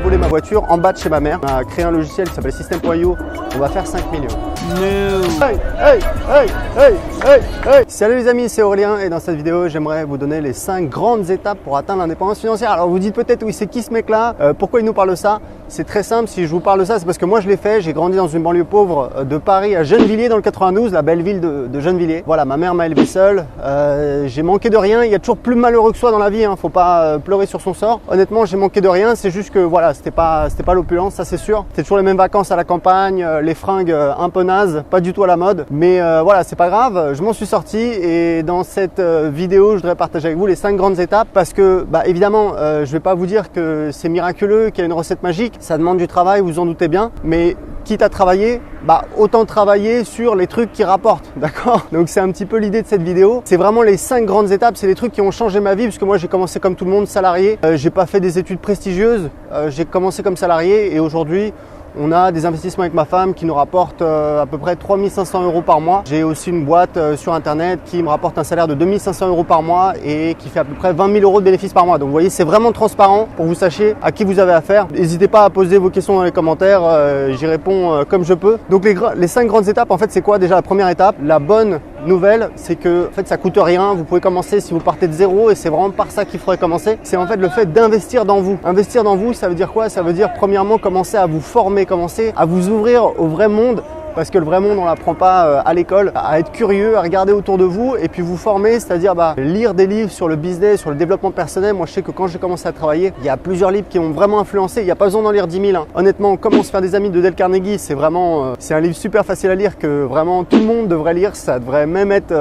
voler ma voiture en bas de chez ma mère. On a créé un logiciel qui s'appelle System.io. On va faire 5 millions. No. Hey. Salut les amis, c'est Aurélien et dans cette vidéo, j'aimerais vous donner les 5 grandes étapes pour atteindre l'indépendance financière. Alors vous dites peut-être, oui, c'est qui ce mec-là? Pourquoi il nous parle de ça? C'est très simple, si je vous parle de ça, c'est parce que moi je l'ai fait. J'ai grandi dans une banlieue pauvre de Paris à Gennevilliers dans le 92, la belle ville de Gennevilliers. Voilà, ma mère m'a élevé seul. J'ai manqué de rien. Il y a toujours plus malheureux que soi dans la vie, hein. Faut pas pleurer sur son sort. Honnêtement, j'ai manqué de rien. C'est juste que voilà, c'était pas l'opulence, ça c'est sûr. C'était toujours les mêmes vacances à la campagne, les fringues un peu nazes, pas du tout à la mode. Mais voilà, c'est pas grave. Je m'en suis sorti et dans cette vidéo, je voudrais partager avec vous les 5 grandes étapes parce que, évidemment, je vais pas vous dire que c'est miraculeux, qu'il y a une recette magique. Ça demande du travail, vous en doutez bien. Mais quitte à travailler, autant travailler sur les trucs qui rapportent, d'accord? Donc c'est un petit peu l'idée de cette vidéo. C'est vraiment les 5 grandes étapes, c'est les trucs qui ont changé ma vie, parce que moi j'ai commencé comme tout le monde, salarié. J'ai pas fait des études prestigieuses, j'ai commencé comme salarié et aujourd'hui, on a des investissements avec ma femme qui nous rapportent à peu près 3 500 € par mois. J'ai aussi une boîte sur internet qui me rapporte un salaire de 2 500 € par mois et qui fait à peu près 20 000 € de bénéfices par mois. Donc vous voyez, c'est vraiment transparent pour que vous sachiez à qui vous avez affaire. N'hésitez pas à poser vos questions dans les commentaires, j'y réponds comme je peux. Donc les 5 grandes étapes, en fait, c'est quoi? Déjà la première étape, la bonne nouvelle, c'est que en fait ça coûte rien, vous pouvez commencer si vous partez de zéro et c'est vraiment par ça qu'il faudrait commencer. C'est en fait le fait d'investir dans vous. Investir dans vous, ça veut dire quoi? Ça veut dire premièrement commencer à vous former, commencer à vous ouvrir au vrai monde. Parce que le vrai monde, on l'apprend pas à l'école, à être curieux, à regarder autour de vous et puis vous former, c'est-à-dire lire des livres sur le business, sur le développement personnel. Moi, je sais que quand j'ai commencé à travailler, il y a plusieurs livres qui m'ont vraiment influencé. Il n'y a pas besoin d'en lire 10 000. Hein. Honnêtement, Comment se faire des amis de Dale Carnegie, c'est vraiment, c'est un livre super facile à lire que vraiment tout le monde devrait lire. Ça devrait même être,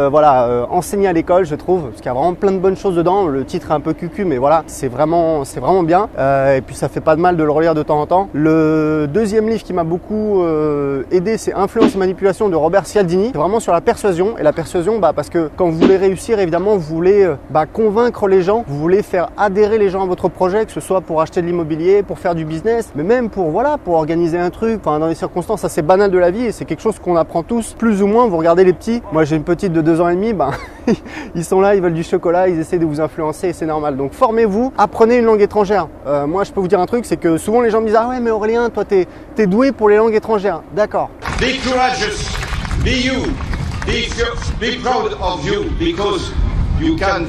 enseigné à l'école, je trouve, parce qu'il y a vraiment plein de bonnes choses dedans. Le titre est un peu cucu, mais voilà, c'est vraiment bien. Et puis ça fait pas de mal de le relire de temps en temps. Le deuxième livre qui m'a beaucoup aidé, c'est Influence et manipulation de Robert Cialdini. C'est vraiment sur la persuasion. Et la persuasion, parce que quand vous voulez réussir, évidemment, vous voulez convaincre les gens, vous voulez faire adhérer les gens à votre projet, que ce soit pour acheter de l'immobilier, pour faire du business, mais même pour organiser un truc. Enfin, dans les circonstances assez banales de la vie, et c'est quelque chose qu'on apprend tous, plus ou moins. Vous regardez les petits. Moi, j'ai une petite de 2 ans et demi. Ils sont là, ils veulent du chocolat, ils essaient de vous influencer et c'est normal. Donc, formez-vous, apprenez une langue étrangère. Moi, je peux vous dire un truc, c'est que souvent les gens me disent: ah ouais, mais Aurélien, toi, t'es doué pour les langues étrangères. D'accord. Be courageous, be you, be proud of you because you can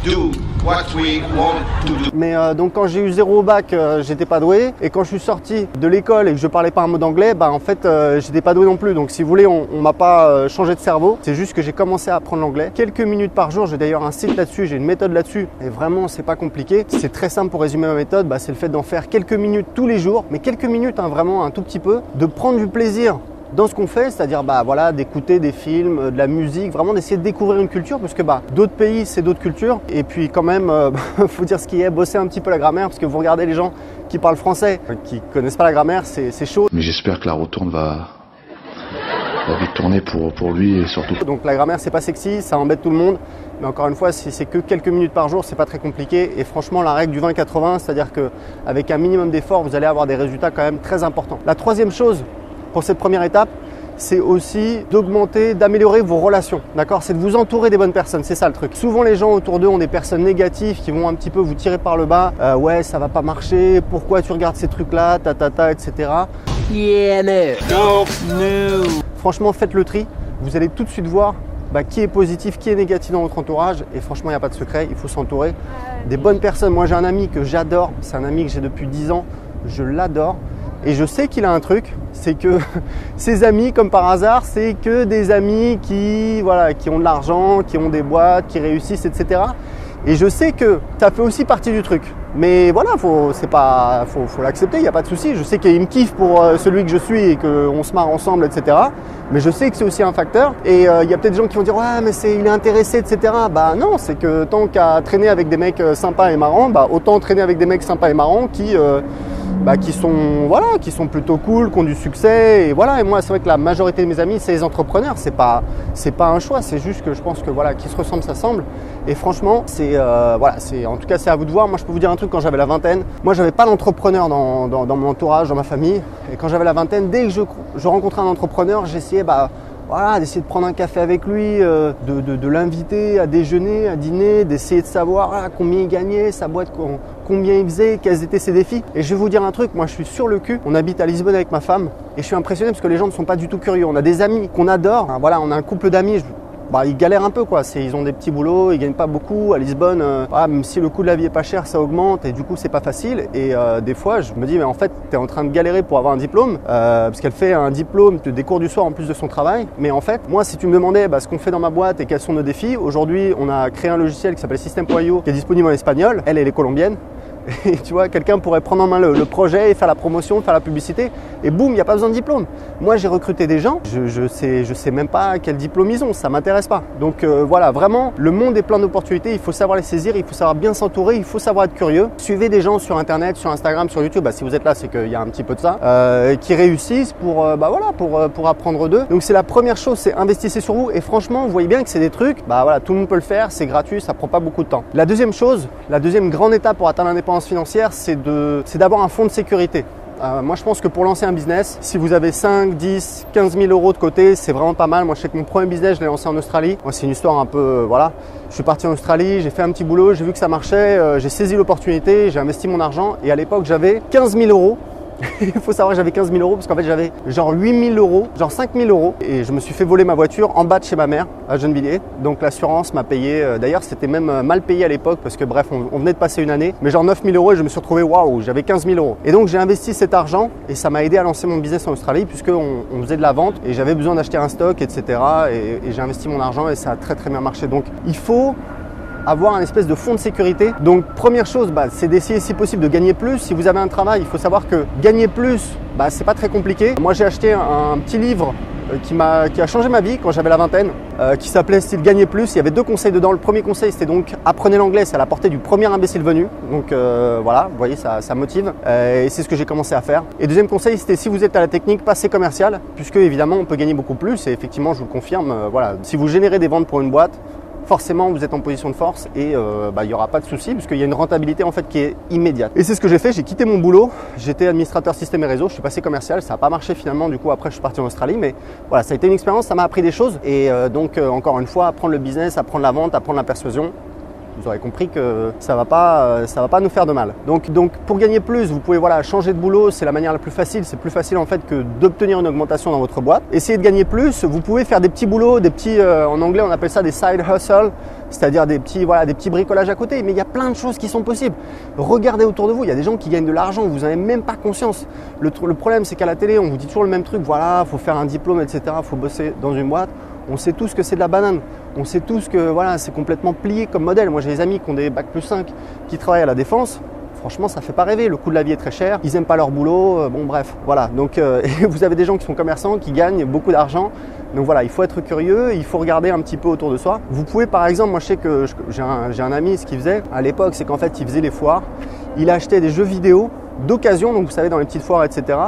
do what we want to do. Mais donc quand j'ai eu 0 au bac, j'étais pas doué. Et quand je suis sorti de l'école et que je parlais pas un mot d'anglais, en fait j'étais pas doué non plus. Donc si vous voulez, on m'a pas changé de cerveau. C'est juste que j'ai commencé à apprendre l'anglais. Quelques minutes par jour, j'ai d'ailleurs un site là-dessus, j'ai une méthode là-dessus. Et vraiment, c'est pas compliqué. C'est très simple pour résumer ma méthode. C'est le fait d'en faire quelques minutes tous les jours. Mais quelques minutes, vraiment un tout petit peu. De prendre du plaisir dans ce qu'on fait, c'est-à-dire d'écouter des films, de la musique, vraiment d'essayer de découvrir une culture parce que d'autres pays, c'est d'autres cultures. Et puis quand même, faut dire ce qui est, bosser un petit peu la grammaire parce que vous regardez les gens qui parlent français, qui connaissent pas la grammaire, c'est chaud. Mais j'espère que la retourne va vite tourner pour lui et surtout. Donc la grammaire, c'est pas sexy, ça embête tout le monde. Mais encore une fois, si c'est que quelques minutes par jour, c'est pas très compliqué. Et franchement, la règle du 20-80, c'est-à-dire qu'avec un minimum d'effort, vous allez avoir des résultats quand même très importants. La troisième chose pour cette première étape, c'est aussi d'améliorer vos relations, d'accord? C'est de vous entourer des bonnes personnes, c'est ça le truc. Souvent les gens autour d'eux ont des personnes négatives qui vont un petit peu vous tirer par le bas. Ouais, ça va pas marcher, pourquoi tu regardes ces trucs-là, etc. Yeah, no. Franchement, faites le tri, vous allez tout de suite voir qui est positif, qui est négatif dans votre entourage. Et franchement, il n'y a pas de secret, il faut s'entourer des bonnes personnes. Moi, j'ai un ami que j'adore, c'est un ami que j'ai depuis 10 ans, je l'adore. Et je sais qu'il a un truc, c'est que ses amis, comme par hasard, c'est que des amis qui ont de l'argent, qui ont des boîtes, qui réussissent, etc. Et je sais que ça fait aussi partie du truc. Mais voilà, faut l'accepter, il n'y a pas de souci. Je sais qu'il me kiffe pour celui que je suis et qu'on se marre ensemble, etc. Mais je sais que c'est aussi un facteur. Et il y a peut-être des gens qui vont dire: ouais, mais il est intéressé, etc. Non, c'est que tant qu'à traîner avec des mecs sympas et marrants, autant traîner avec des mecs sympas et marrants qui sont plutôt cool, qui ont du succès. Et voilà, et moi, c'est vrai que la majorité de mes amis, c'est les entrepreneurs. C'est pas un choix, c'est juste que je pense que qui se ressemblent s'assemblent. Et franchement, en tout cas, c'est à vous de voir. Moi, je peux vous dire un truc, quand j'avais la vingtaine, moi, j'avais pas d'entrepreneur dans mon entourage, dans ma famille. Et quand j'avais la vingtaine, dès que je rencontrais un entrepreneur, j'essayais voilà, d'essayer de prendre un café avec lui, de l'inviter à déjeuner, à dîner, d'essayer de savoir combien il gagnait, sa boîte, combien il faisait, quels étaient ses défis. Et je vais vous dire un truc, moi je suis sur le cul. On habite à Lisbonne avec ma femme et je suis impressionné parce que les gens ne sont pas du tout curieux. On a des amis qu'on adore. Voilà, on a un couple d'amis. Ils galèrent un peu quoi, ils ont des petits boulots, ils gagnent pas beaucoup. À Lisbonne, même si le coût de la vie est pas cher, ça augmente et du coup c'est pas facile. Et des fois je me dis mais en fait tu es en train de galérer pour avoir un diplôme, parce qu'elle fait un diplôme des cours du soir en plus de son travail. Mais en fait moi si tu me demandais ce qu'on fait dans ma boîte et quels sont nos défis, aujourd'hui on a créé un logiciel qui s'appelle System.io qui est disponible en espagnol, elle est colombienne. Et tu vois, quelqu'un pourrait prendre en main le projet et faire la promotion, faire la publicité et boum, il n'y a pas besoin de diplôme. Moi j'ai recruté des gens, je sais même pas quel diplôme ils ont, ça m'intéresse pas. Donc voilà, vraiment, le monde est plein d'opportunités, il faut savoir les saisir, il faut savoir bien s'entourer, il faut savoir être curieux. Suivez des gens sur internet, sur Instagram, sur YouTube, si vous êtes là c'est qu'il y a un petit peu de ça, qui réussissent pour apprendre d'eux. Donc c'est la première chose, c'est investissez sur vous et franchement vous voyez bien que c'est des trucs, tout le monde peut le faire, c'est gratuit, ça prend pas beaucoup de temps. La deuxième chose, la deuxième grande étape pour atteindre l'indépendance financière, c'est d'avoir un fonds de sécurité. Moi je pense que pour lancer un business, si vous avez 5, 10, 15 000 euros de côté, c'est vraiment pas mal. Moi je sais que mon premier business, je l'ai lancé en Australie. Moi c'est une histoire un peu, je suis parti en Australie, j'ai fait un petit boulot, j'ai vu que ça marchait, j'ai saisi l'opportunité, j'ai investi mon argent et à l'époque j'avais 15 000 euros. Il faut savoir que j'avais 15 000 euros parce qu'en fait j'avais genre 8 000 euros, genre 5 000 euros et je me suis fait voler ma voiture en bas de chez ma mère à Gennevilliers. Donc l'assurance m'a payé, d'ailleurs c'était même mal payé à l'époque parce que bref on venait de passer une année, mais genre 9 000 euros et je me suis retrouvé waouh, j'avais 15 000 euros. Et donc j'ai investi cet argent et ça m'a aidé à lancer mon business en Australie puisqu'on faisait de la vente et j'avais besoin d'acheter un stock etc. Et j'ai investi mon argent et ça a très très bien marché. Donc il faut avoir un espèce de fonds de sécurité. Donc première chose, c'est d'essayer si possible de gagner plus. Si vous avez un travail, il faut savoir que gagner plus, c'est pas très compliqué. Moi j'ai acheté un petit livre qui a changé ma vie quand j'avais la vingtaine, qui s'appelait Style Gagner Plus. Il y avait 2 conseils dedans. Le premier conseil c'était donc apprenez l'anglais, c'est à la portée du premier imbécile venu. Donc voilà, vous voyez ça motive et c'est ce que j'ai commencé à faire. Et deuxième conseil c'était si vous êtes à la technique, passez commercial puisque évidemment on peut gagner beaucoup plus et effectivement je vous le confirme, si vous générez des ventes pour une boîte, forcément vous êtes en position de force et il n'y aura pas de souci puisqu'il y a une rentabilité en fait qui est immédiate. Et c'est ce que j'ai fait, j'ai quitté mon boulot, j'étais administrateur système et réseau, je suis passé commercial, ça n'a pas marché finalement, du coup après je suis parti en Australie, mais voilà, ça a été une expérience, ça m'a appris des choses et donc encore une fois, apprendre le business, apprendre la vente, apprendre la persuasion. Vous aurez compris que ça va pas nous faire de mal. Donc pour gagner plus, vous pouvez changer de boulot, c'est la manière la plus facile. C'est plus facile en fait que d'obtenir une augmentation dans votre boîte. Essayez de gagner plus, vous pouvez faire des petits boulots, des petits, en anglais on appelle ça des side hustles, c'est-à-dire des petits bricolages à côté. Mais il y a plein de choses qui sont possibles. Regardez autour de vous, il y a des gens qui gagnent de l'argent, vous n'en avez même pas conscience. Le problème c'est qu'à la télé, on vous dit toujours le même truc, faut faire un diplôme, etc., faut bosser dans une boîte. On sait tous que c'est de la banane. On sait tous que c'est complètement plié comme modèle. Moi, j'ai des amis qui ont des bac+5 qui travaillent à la défense. Franchement, ça fait pas rêver. Le coût de la vie est très cher. Ils n'aiment pas leur boulot. Bon, bref, voilà. Donc, vous avez des gens qui sont commerçants, qui gagnent beaucoup d'argent. Donc voilà, il faut être curieux. Il faut regarder un petit peu autour de soi. Vous pouvez, par exemple, moi, je sais que j'ai un ami, ce qu'il faisait à l'époque, c'est qu'en fait, il faisait les foires. Il achetait des jeux vidéo d'occasion. Donc, vous savez, dans les petites foires, etc.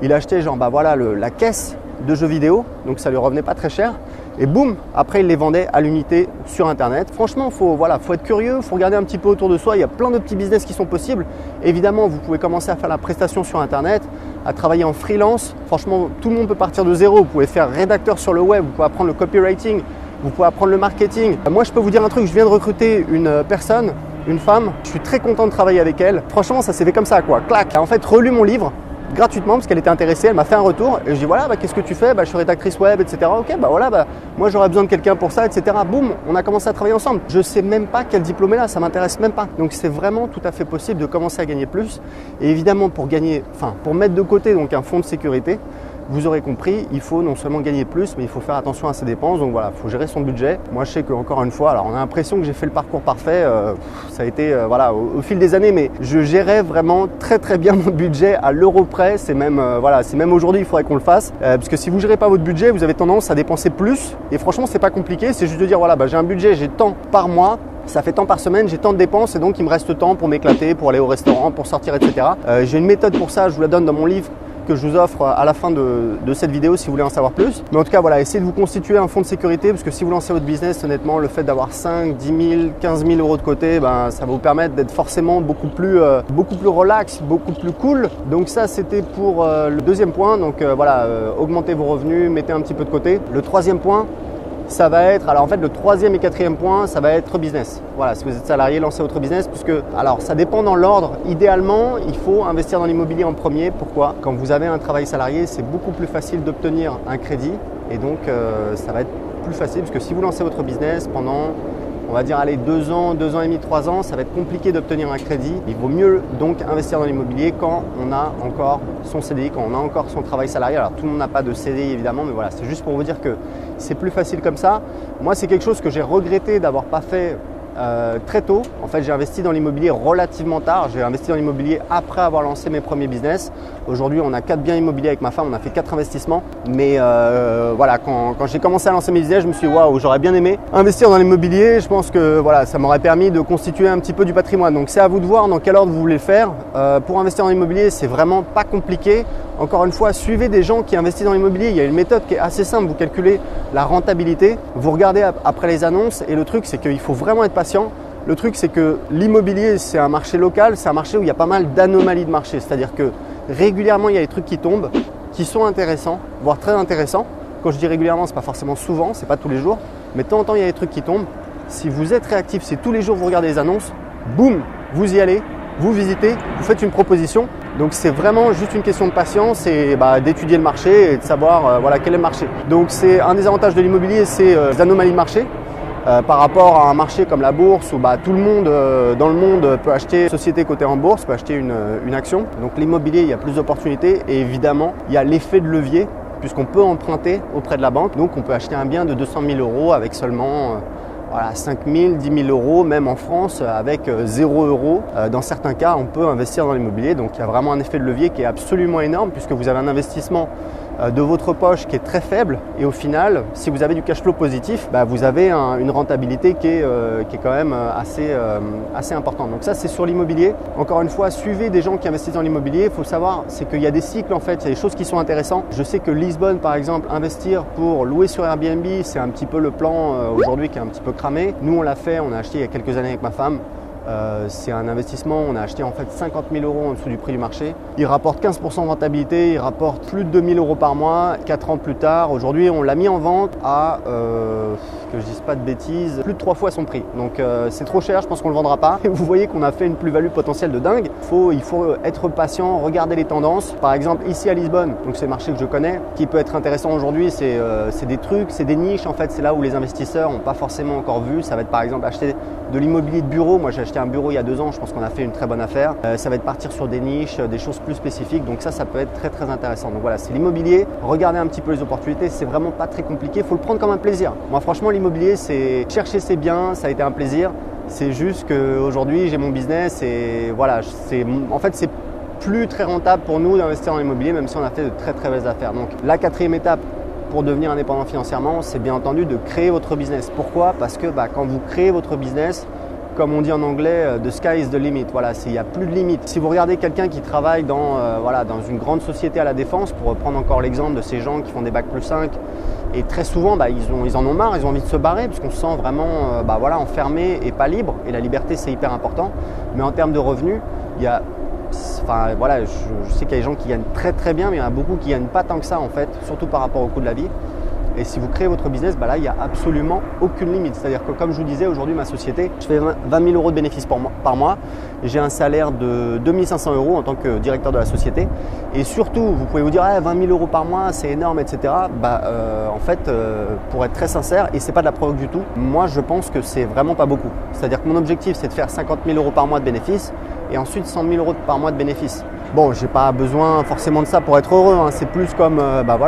Il achetait la caisse de jeux vidéo, donc ça lui revenait pas très cher et boum, après il les vendait à l'unité sur internet. Franchement, faut être curieux, faut regarder un petit peu autour de soi, il y a plein de petits business qui sont possibles. Évidemment, vous pouvez commencer à faire la prestation sur internet, à travailler en freelance. Franchement, tout le monde peut partir de zéro, vous pouvez faire rédacteur sur le web, vous pouvez apprendre le copywriting, vous pouvez apprendre le marketing. Moi, je peux vous dire un truc, je viens de recruter une personne, une femme, je suis très content de travailler avec elle. Franchement, ça s'est fait comme ça quoi, clac. Elle a en fait relu mon livre gratuitement parce qu'elle était intéressée, elle m'a fait un retour et je dis qu'est-ce que tu fais, je suis rédactrice web, etc. Ok, moi j'aurais besoin de quelqu'un pour ça, etc. Boum, on a commencé à travailler ensemble. Je sais même pas quel diplôme est là, ça m'intéresse même pas. Donc c'est vraiment tout à fait possible de commencer à gagner plus. Et évidemment pour mettre de côté donc un fonds de sécurité, vous aurez compris, il faut non seulement gagner plus, mais il faut faire attention à ses dépenses. Donc voilà, il faut gérer son budget. Moi, je sais qu'encore une fois, alors on a l'impression que j'ai fait le parcours parfait. Ça a été au fil des années, mais je gérais vraiment très très bien mon budget à l'euro près. C'est même aujourd'hui, il faudrait qu'on le fasse. Parce que si vous ne gérez pas votre budget, vous avez tendance à dépenser plus. Et franchement, c'est pas compliqué. C'est juste de dire j'ai un budget, j'ai tant par mois. Ça fait tant par semaine, j'ai tant de dépenses et donc il me reste tant pour m'éclater, pour aller au restaurant, pour sortir, etc. J'ai une méthode pour ça, je vous la donne dans mon livre que je vous offre à la fin de cette vidéo si vous voulez en savoir plus. Mais en tout cas, voilà, essayez de vous constituer un fonds de sécurité parce que si vous lancez votre business, honnêtement, le fait d'avoir 5, 10 000, 15 000 euros de côté, ça va vous permettre d'être forcément beaucoup plus relax, beaucoup plus cool. Donc ça, c'était pour le deuxième point. Donc voilà, augmentez vos revenus, mettez un petit peu de côté. Le troisième point, ça va être, alors en fait le troisième et quatrième point, ça va être business. Voilà, si vous êtes salarié, lancez votre business puisque, alors ça dépend dans l'ordre. Idéalement, il faut investir dans l'immobilier en premier. Pourquoi? Quand vous avez un travail salarié, c'est beaucoup plus facile d'obtenir un crédit et donc ça va être plus facile parce que si vous lancez votre business pendant, on va dire, allez, 2 ans, 2 ans et demi, 3 ans, ça va être compliqué d'obtenir un crédit. Il vaut mieux donc investir dans l'immobilier quand on a encore son CDI, quand on a encore son travail salarié. Alors tout le monde n'a pas de CDI évidemment, mais voilà, c'est juste pour vous dire que c'est plus facile comme ça. Moi, c'est quelque chose que j'ai regretté d'avoir pas fait très tôt. En fait, j'ai investi dans l'immobilier relativement tard. J'ai investi dans l'immobilier après avoir lancé mes premiers business. Aujourd'hui, on a 4 biens immobiliers avec ma femme. On a fait 4 investissements. Mais voilà, quand j'ai commencé à lancer mes business, je me suis dit waouh, j'aurais bien aimé investir dans l'immobilier. Je pense que voilà, ça m'aurait permis de constituer un petit peu du patrimoine. Donc, c'est à vous de voir dans quel ordre vous voulez le faire. Pour investir dans l'immobilier, c'est vraiment pas compliqué. Encore une fois, suivez des gens qui investissent dans l'immobilier. Il y a une méthode qui est assez simple. Vous calculez la rentabilité. Vous regardez après les annonces. Et le truc, c'est qu'il faut vraiment être patient. Le truc, c'est que l'immobilier, c'est un marché local. C'est un marché où il y a pas mal d'anomalies de marché. C'est-à-dire que régulièrement, il y a des trucs qui tombent, qui sont intéressants, voire très intéressants. Quand je dis régulièrement, ce n'est pas forcément souvent, ce n'est pas tous les jours. Mais de temps en temps, il y a des trucs qui tombent. Si vous êtes réactif, si tous les jours vous regardez les annonces, boum, vous y allez. Vous visitez, vous faites une proposition. Donc c'est vraiment juste une question de patience et d'étudier le marché et de savoir voilà, quel est le marché. Donc c'est un des avantages de l'immobilier, c'est les anomalies de marché. Par rapport à un marché comme la bourse où tout le monde dans le monde peut acheter une société cotée en bourse, peut acheter une action. Donc l'immobilier, il y a plus d'opportunités et évidemment, il y a l'effet de levier puisqu'on peut emprunter auprès de la banque. Donc on peut acheter un bien de 200 000 euros avec seulement 5 000, 10 000 euros, même en France avec 0 euros. Dans certains cas, on peut investir dans l'immobilier. Donc il y a vraiment un effet de levier qui est absolument énorme puisque vous avez un investissement de votre poche qui est très faible et au final, si vous avez du cash flow positif, vous avez une rentabilité qui est quand même assez importante. Donc ça, c'est sur l'immobilier. Encore une fois, suivez des gens qui investissent dans l'immobilier. Il faut savoir, c'est qu'il y a des cycles en fait, il y a des choses qui sont intéressantes. Je sais que Lisbonne, par exemple, investir pour louer sur Airbnb, c'est un petit peu le plan aujourd'hui qui est un petit peu cramé. Nous, on l'a fait, on a acheté il y a quelques années avec ma femme. C'est un investissement, on a acheté en fait 50 000 euros en dessous du prix du marché. Il rapporte 15% de rentabilité, il rapporte plus de 2 000 euros par mois. 4 ans plus tard, aujourd'hui on l'a mis en vente à, que je dise pas de bêtises, plus de 3 fois son prix. Donc c'est trop cher, je pense qu'on ne le vendra pas. Et vous voyez qu'on a fait une plus-value potentielle de dingue. Il faut être patient, regarder les tendances. Par exemple ici à Lisbonne, donc c'est le marché que je connais, qui peut être intéressant aujourd'hui, c'est des trucs, c'est des niches en fait, c'est là où les investisseurs n'ont pas forcément encore vu. Ça va être par exemple acheter de l'immobilier de bureau. Moi j'ai acheté un bureau il y a 2 ans, je pense qu'on a fait une très bonne affaire. Ça va être partir sur des niches, des choses plus spécifiques, donc ça peut être très très intéressant. Donc voilà, c'est l'immobilier, regardez un petit peu les opportunités, c'est vraiment pas très compliqué, il faut le prendre comme un plaisir. Moi franchement l'immobilier, c'est chercher ses biens, ça a été un plaisir. C'est juste qu'aujourd'hui j'ai mon business et voilà, en fait c'est plus très rentable pour nous d'investir dans l'immobilier, même si on a fait de très très belles affaires. Donc la 4e étape pour devenir indépendant financièrement, c'est bien entendu de créer votre business. Pourquoi? Parce que quand vous créez votre business, comme on dit en anglais, the sky is the limit. Voilà, il n'y a plus de limite. Si vous regardez quelqu'un qui travaille dans une grande société à la défense, pour reprendre encore l'exemple de ces gens qui font des bac+5, et très souvent, ils en ont marre, ils ont envie de se barrer parce qu'on se sent vraiment enfermé et pas libre. Et la liberté, c'est hyper important. Mais en termes de revenus, il y a... je sais qu'il y a des gens qui gagnent très très bien, mais il y en a beaucoup qui ne gagnent pas tant que ça en fait, surtout par rapport au coût de la vie. Et si vous créez votre business, là, il n'y a absolument aucune limite. C'est-à-dire que comme je vous disais, aujourd'hui, ma société, je fais 20 000 euros de bénéfices par mois. J'ai un salaire de 2 500 euros en tant que directeur de la société. Et surtout, vous pouvez vous dire 20 000 euros par mois, c'est énorme, etc. En fait, pour être très sincère, et c'est pas de la provoque du tout, moi, je pense que c'est vraiment pas beaucoup. C'est-à-dire que mon objectif, c'est de faire 50 000 euros par mois de bénéfices et ensuite 100 000 euros par mois de bénéfices. Bon, j'ai pas besoin forcément de ça pour être heureux, hein. C'est plus comme,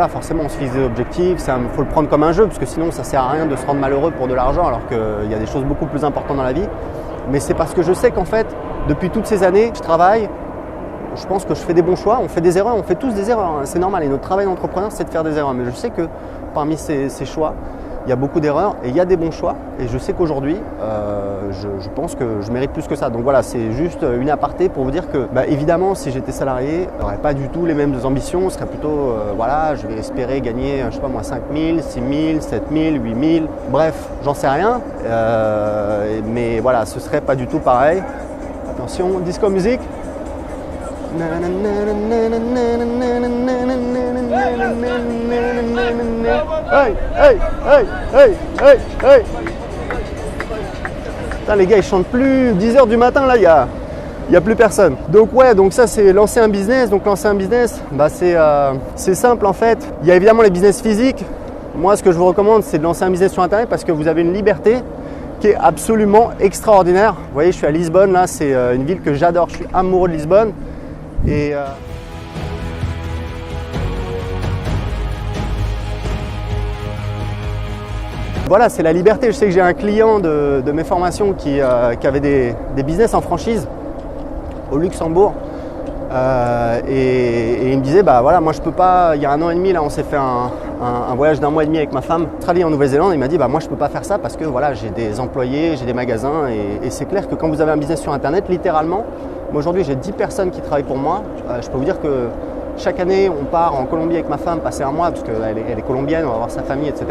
forcément on se fixe des objectifs, il faut le prendre comme un jeu parce que sinon ça sert à rien de se rendre malheureux pour de l'argent alors qu'il y a des choses beaucoup plus importantes dans la vie. Mais c'est parce que je sais qu'en fait, depuis toutes ces années, je travaille, je pense que je fais des bons choix, on fait des erreurs, on fait tous des erreurs, hein. C'est normal et notre travail d'entrepreneur c'est de faire des erreurs. Mais je sais que parmi ces choix, il y a beaucoup d'erreurs et il y a des bons choix. Et je sais qu'aujourd'hui, je pense que je mérite plus que ça. Donc voilà, c'est juste une aparté pour vous dire que, évidemment, si j'étais salarié, je n'aurais pas du tout les mêmes ambitions. Ce serait plutôt, voilà, je vais espérer gagner, je sais pas moi, 5 000, 6 000, 7 000, 8 000. Bref, j'en sais rien. Mais voilà, ce serait pas du tout pareil. Attention, disco musique. Hey, hey, hey, hey, hey, hey. Putain, les gars, ils chantent plus. 10 h du matin, là, il y a plus personne. Donc ouais, donc ça c'est lancer un business. Donc lancer un business, c'est simple en fait. Il y a évidemment les business physiques. Moi, ce que je vous recommande, c'est de lancer un business sur Internet parce que vous avez une liberté qui est absolument extraordinaire. Vous voyez, je suis à Lisbonne, là, c'est une ville que j'adore. Je suis amoureux de Lisbonne. Et voilà, c'est la liberté. Je sais que j'ai un client de mes formations qui avait des business en franchise au Luxembourg. Et il me disait, voilà, moi je peux pas, il y a 1 an et demi, là, on s'est fait un voyage d'1 mois et demi avec ma femme, Australie en Nouvelle-Zélande. Il m'a dit, moi je peux pas faire ça parce que voilà, j'ai des employés, j'ai des magasins et c'est clair que quand vous avez un business sur Internet, littéralement, moi aujourd'hui j'ai 10 personnes qui travaillent pour moi. Je peux vous dire que chaque année, on part en Colombie avec ma femme, passer 1 mois parce qu'elle est colombienne, on va voir sa famille, etc.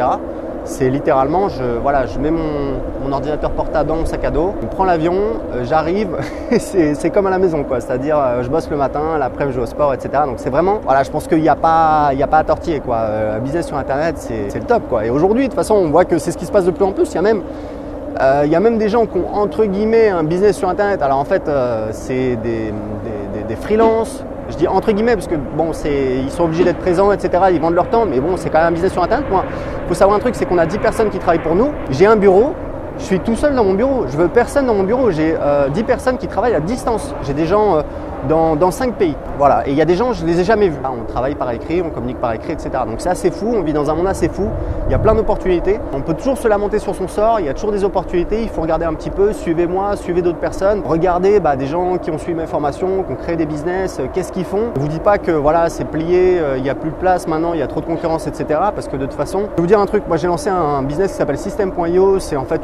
C'est littéralement, je mets mon ordinateur portable dans mon sac à dos, je prends l'avion, j'arrive, c'est comme à la maison, quoi. C'est-à-dire, je bosse le matin, l'après-midi je vais au sport, etc. Donc c'est vraiment, voilà, je pense qu'il n'y a pas à tortiller, quoi. Un business sur Internet, c'est le top, quoi. Et aujourd'hui, de toute façon, on voit que c'est ce qui se passe de plus en plus. Il y a même des gens qui ont entre guillemets un business sur Internet. Alors en fait, c'est des freelances. Je dis entre guillemets parce que bon, ils sont obligés d'être présents, etc. Ils vendent leur temps, mais bon, c'est quand même un business sur Internet. Moi, il faut savoir un truc, c'est qu'on a 10 personnes qui travaillent pour nous. J'ai un bureau, je suis tout seul dans mon bureau. Je veux personne dans mon bureau. J'ai 10 personnes qui travaillent à distance. J'ai des gens dans 5 pays. Voilà. Et il y a des gens, je ne les ai jamais vus. On travaille par écrit, on communique par écrit, etc. Donc c'est assez fou. On vit dans un monde assez fou. Il y a plein d'opportunités. On peut toujours se lamenter sur son sort. Il y a toujours des opportunités. Il faut regarder un petit peu. Suivez-moi, suivez d'autres personnes. Regardez des gens qui ont suivi mes formations, qui ont créé des business. Qu'est-ce qu'ils font? Ne vous dites pas que voilà, c'est plié. Il n'y a plus de place maintenant. Il y a trop de concurrence, etc. Parce que de toute façon, je vais vous dire un truc. Moi, j'ai lancé un business qui s'appelle System.io. C'est en fait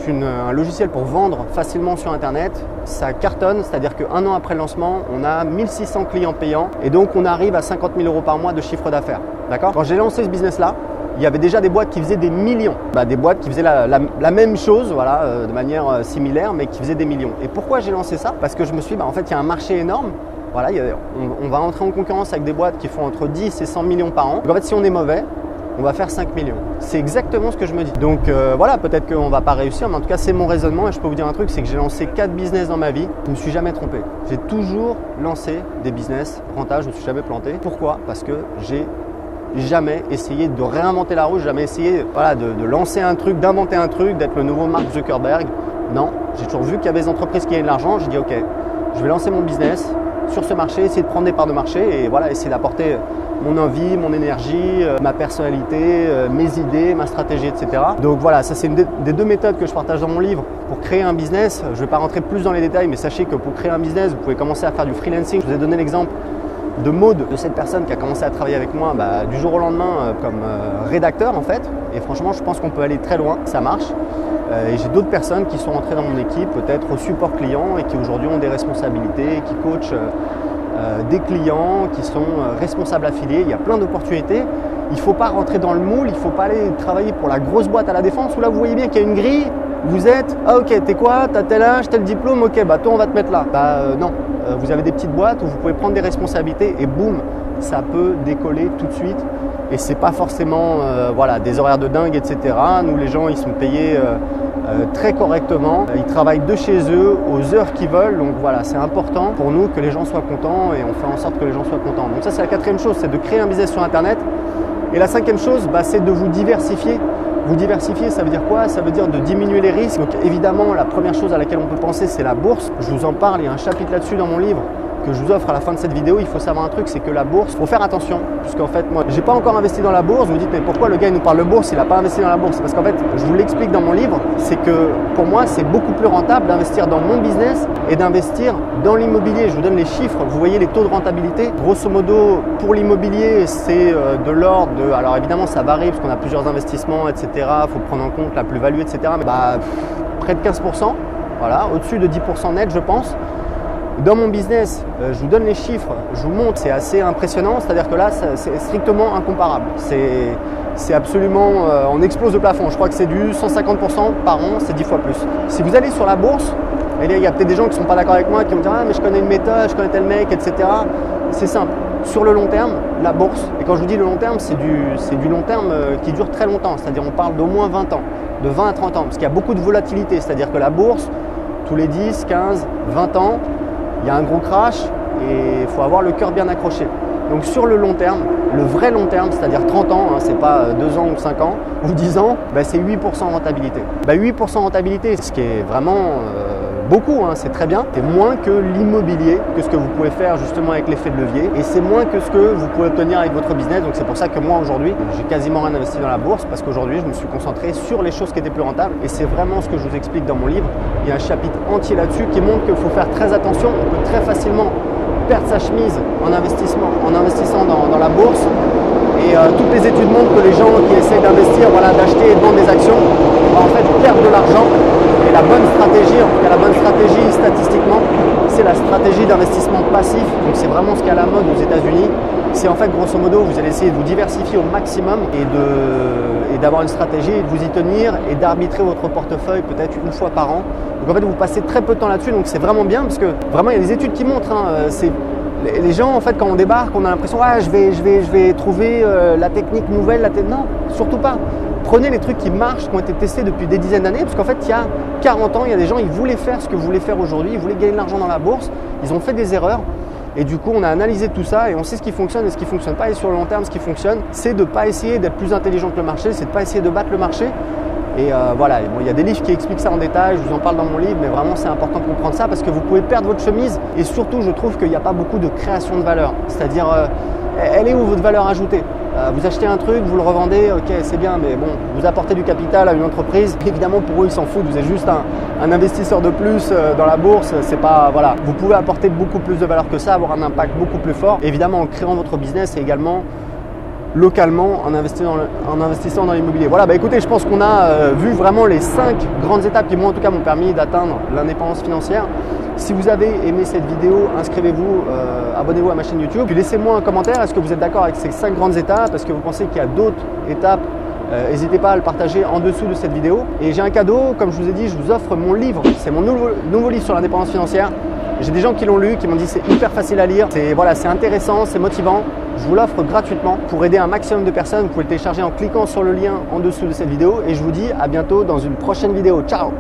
un logiciel pour vendre facilement sur Internet. Ça cartonne. C'est-à-dire qu'un an après le lancement, on a 1600 clients payants et donc on arrive à 50 000 € par mois de chiffre d'affaires. D'accord? Quand j'ai lancé ce business-là, il y avait déjà des boîtes qui faisaient des millions. Des boîtes qui faisaient la même chose, voilà, de manière similaire, mais qui faisaient des millions. Et pourquoi j'ai lancé ça? Parce que je me suis dit, en fait, il y a un marché énorme. Voilà, on va entrer en concurrence avec des boîtes qui font entre 10 et 100 millions par an. Donc en fait, si on est mauvais, on va faire 5 millions. C'est exactement ce que je me dis. Donc voilà, peut-être qu'on ne va pas réussir, mais en tout cas, c'est mon raisonnement. Et je peux vous dire un truc, c'est que j'ai lancé 4 business dans ma vie. Je ne me suis jamais trompé. J'ai toujours lancé des business rentables, je ne me suis jamais planté. Pourquoi? Parce que j'ai jamais essayé de réinventer la roue, jamais essayé de lancer un truc, d'inventer un truc, d'être le nouveau Mark Zuckerberg. Non, j'ai toujours vu qu'il y avait des entreprises qui gagnaient de l'argent. J'ai dit ok, je vais lancer mon business sur ce marché, essayer de prendre des parts de marché et voilà, essayer d'apporter mon envie, mon énergie, ma personnalité, mes idées, ma stratégie, etc. Donc voilà, ça c'est une des 2 méthodes que je partage dans mon livre pour créer un business. Je ne vais pas rentrer plus dans les détails, mais sachez que pour créer un business, vous pouvez commencer à faire du freelancing. Je vous ai donné l'exemple de Maud, de cette personne qui a commencé à travailler avec moi du jour au lendemain comme rédacteur en fait. Et franchement, je pense qu'on peut aller très loin, ça marche. Et j'ai d'autres personnes qui sont entrées dans mon équipe, peut-être au support client et qui aujourd'hui ont des responsabilités, qui coachent des clients, qui sont responsables affiliés. Il y a plein d'opportunités. Il ne faut pas rentrer dans le moule, il ne faut pas aller travailler pour la grosse boîte à la défense où là vous voyez bien qu'il y a une grille. Vous êtes, ok, t'es quoi? T'as tel âge, tel diplôme, ok, toi on va te mettre là. Non, vous avez des petites boîtes où vous pouvez prendre des responsabilités et boum, ça peut décoller tout de suite. Et c'est pas forcément des horaires de dingue, etc. Nous les gens ils sont payés très correctement. Ils travaillent de chez eux aux heures qu'ils veulent. Donc voilà, c'est important pour nous que les gens soient contents et on fait en sorte que les gens soient contents. Donc ça c'est la 4e chose, c'est de créer un business sur Internet. Et la 5e chose, c'est de vous diversifier. Vous diversifier, ça veut dire quoi? Ça veut dire de diminuer les risques. Donc évidemment, la première chose à laquelle on peut penser, c'est la bourse. Je vous en parle, il y a un chapitre là-dessus dans mon livre. que je vous offre à la fin de cette vidéo, il faut savoir un truc, c'est que la bourse, il faut faire attention, puisqu'en fait, moi, j'ai pas encore investi dans la bourse. Vous me dites, mais pourquoi le gars il nous parle de bourse, il n'a pas investi dans la bourse? Parce qu'en fait, je vous l'explique dans mon livre, c'est que pour moi, c'est beaucoup plus rentable d'investir dans mon business et d'investir dans l'immobilier. Je vous donne les chiffres, vous voyez les taux de rentabilité. Grosso modo, pour l'immobilier, c'est de l'ordre de, alors évidemment, ça varie parce qu'on a plusieurs investissements, etc. Il faut prendre en compte la plus-value, etc. Mais près de 15%, voilà, au-dessus de 10% net, je pense. Dans mon business, je vous donne les chiffres, je vous montre, c'est assez impressionnant, c'est-à-dire que là, c'est strictement incomparable. C'est absolument, on explose le plafond. Je crois que c'est du 150% par an, c'est 10 fois plus. Si vous allez sur la bourse, et il y a peut-être des gens qui ne sont pas d'accord avec moi, qui vont me dire « Ah, mais je connais une méthode, je connais tel mec, etc. » C'est simple. Sur le long terme, la bourse, et quand je vous dis le long terme, c'est du long terme qui dure très longtemps. C'est-à-dire on parle d'au moins 20 ans, de 20 à 30 ans, parce qu'il y a beaucoup de volatilité. C'est-à-dire que la bourse, tous les 10, 15, 20 ans, il y a un gros crash et il faut avoir le cœur bien accroché. Donc sur le long terme, le vrai long terme, c'est-à-dire 30 ans, hein, c'est pas 2 ans ou 5 ans ou 10 ans, c'est 8% rentabilité. 8% rentabilité, ce qui est vraiment beaucoup, hein, c'est très bien. C'est moins que l'immobilier, que ce que vous pouvez faire justement avec l'effet de levier, et c'est moins que ce que vous pouvez obtenir avec votre business. Donc c'est pour ça que moi aujourd'hui, j'ai quasiment rien investi dans la bourse, parce qu'aujourd'hui je me suis concentré sur les choses qui étaient plus rentables, et c'est vraiment ce que je vous explique dans mon livre. Il y a un chapitre entier là-dessus qui montre qu'il faut faire très attention. On peut très facilement perdre sa chemise en investissant dans la bourse. Et toutes les études montrent que les gens qui essaient d'investir, d'acheter et de vendre des actions, en fait perdent de l'argent. Et la bonne stratégie, en tout cas la bonne stratégie statistiquement, c'est la stratégie d'investissement passif. Donc c'est vraiment ce qui est à la mode aux États-Unis. C'est en fait grosso modo, vous allez essayer de vous diversifier au maximum et d'avoir une stratégie, et de vous y tenir et d'arbitrer votre portefeuille peut-être une fois par an. Donc en fait vous passez très peu de temps là-dessus, donc c'est vraiment bien parce que vraiment il y a des études qui montrent, les gens en fait quand on débarque, on a l'impression je vais trouver la technique nouvelle, non, surtout pas. Prenez les trucs qui marchent, qui ont été testés depuis des dizaines d'années, parce qu'en fait il y a 40 ans, il y a des gens, ils voulaient faire ce que vous voulez faire aujourd'hui, ils voulaient gagner de l'argent dans la bourse, ils ont fait des erreurs. Et du coup, on a analysé tout ça et on sait ce qui fonctionne et ce qui ne fonctionne pas. Et sur le long terme, ce qui fonctionne, c'est de ne pas essayer d'être plus intelligent que le marché, c'est de ne pas essayer de battre le marché. Et voilà, il y a des livres qui expliquent ça en détail, je vous en parle dans mon livre, mais vraiment c'est important de comprendre ça parce que vous pouvez perdre votre chemise et surtout, je trouve qu'il n'y a pas beaucoup de création de valeur. C'est-à-dire, elle est où votre valeur ajoutée? Vous achetez un truc, vous le revendez, ok c'est bien, mais bon, vous apportez du capital à une entreprise, évidemment pour eux ils s'en foutent, vous êtes juste un investisseur de plus dans la bourse, c'est pas, voilà. Vous pouvez apporter beaucoup plus de valeur que ça, avoir un impact beaucoup plus fort, évidemment en créant votre business et également localement en investissant dans l'immobilier. Voilà, écoutez, je pense qu'on a vu vraiment les 5 grandes étapes qui moi en tout cas m'ont permis d'atteindre l'indépendance financière. Si vous avez aimé cette vidéo, inscrivez-vous, abonnez-vous à ma chaîne YouTube. Puis laissez-moi un commentaire, est-ce que vous êtes d'accord avec ces 5 grandes étapes? Est-ce que vous pensez qu'il y a d'autres étapes? N'hésitez pas à le partager en dessous de cette vidéo. Et j'ai un cadeau, comme je vous ai dit, je vous offre mon livre. C'est mon nouveau livre sur l'indépendance financière. J'ai des gens qui l'ont lu, qui m'ont dit c'est hyper facile à lire. C'est intéressant, c'est motivant. Je vous l'offre gratuitement pour aider un maximum de personnes. Vous pouvez le télécharger en cliquant sur le lien en dessous de cette vidéo. Et je vous dis à bientôt dans une prochaine vidéo. Ciao!